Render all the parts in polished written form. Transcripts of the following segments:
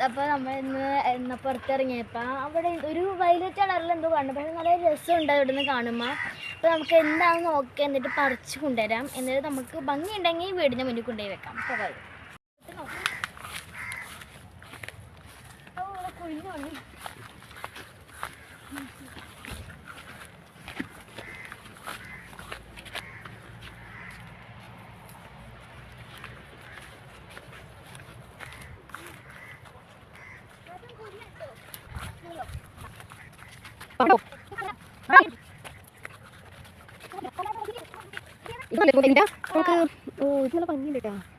അപ്പോൾ നമ്മൾ ഇന്ന് പുറത്തിറങ്ങിയപ്പോൾ അവിടെ ഒരു വയലറ്റ് കളറിൽ എന്തോ കാണും. പക്ഷേ നല്ല രസമുണ്ട് അവിടെ നിന്ന് കാണുമ്പോൾ. അപ്പോൾ നമുക്ക് എന്താണെന്ന് നോക്കാം, എന്നിട്ട് പറിച്ച് കൊണ്ടുവരാം. എന്നിട്ട് നമുക്ക് ഭംഗിയുണ്ടെങ്കിൽ വീടിൻ്റെ മുന്നിൽ കൊണ്ടുപോയി വെക്കാം. കുഴിഞ്ഞോണി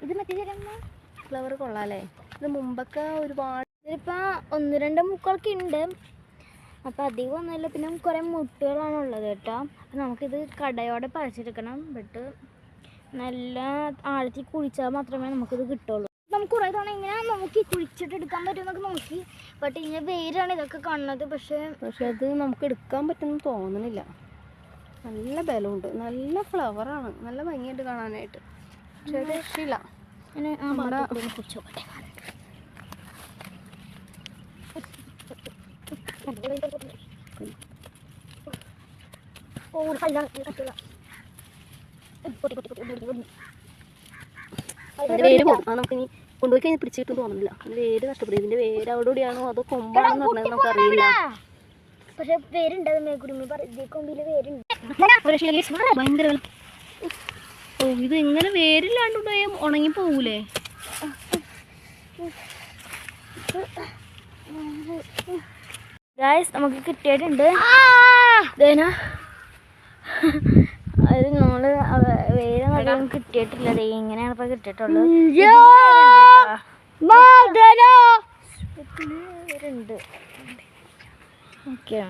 ഇത് മറ്റേ ഫ്ലവർ കൊള്ളാല്ലേ. ഇത് മുമ്പൊക്കെ ഒരുപാട് ഇതിപ്പോൾ 1-2 മുക്കുകളൊക്കെ ഉണ്ട്. അപ്പോൾ അധികം ഒന്നുമില്ല. പിന്നെ കുറേ മുട്ടുകളാണ് ഉള്ളത് കേട്ടോ. അപ്പം നമുക്കിത് കടയോടെ പറിച്ചെടുക്കണം. ബട്ട് നല്ല ആഴത്തിൽ കുഴിച്ചാൽ മാത്രമേ നമുക്കിത് കിട്ടുള്ളൂ. നമുക്ക് കുറേ തവണ ഇങ്ങനെ നോക്കി കുഴിച്ചിട്ട് എടുക്കാൻ പറ്റുമെന്നൊക്കെ നോക്കി. ബട്ട് ഇങ്ങനെ വേരാണ് ഇതൊക്കെ കാണുന്നത്. പക്ഷേ അത് നമുക്ക് എടുക്കാൻ പറ്റുമെന്ന് തോന്നണില്ല. നല്ല ബലമുണ്ട്, നല്ല ഫ്ലവറാണ്, നല്ല ഭംഗിയായിട്ട് കാണാനായിട്ട്. പക്ഷേ രക്ഷയില്ല. കുറിച്ചോട്ടെ നമുക്ക് ഇനി കൊണ്ടുപോയി കഴിഞ്ഞാൽ പിടിച്ചിട്ട് തോന്നുന്നില്ല. വേര് കഷ്ടപ്പെടും. ഇതിന്റെ വേര് അവിടെ കൂടിയാണോ അതോ കൊമ്പാണെന്ന് പറഞ്ഞത് നമുക്ക് അറിയില്ല. പക്ഷെ വേരുണ്ട്, കൊമ്പില് വേരുണ്ട്. ഭയങ്കര ഓ, ഇത് ഇങ്ങനെ വേരില്ലാണ്ടുണ്ടായ ഉണങ്ങി പോകൂലേ? ഗായ്സ് നമുക്ക് കിട്ടിയിട്ടുണ്ട്. അത് നമ്മള് വേറെ കിട്ടിയിട്ടില്ല. ഇങ്ങനെയാണ് ഇപ്പൊ കിട്ടിയിട്ടുള്ളത്. ഓക്കെ.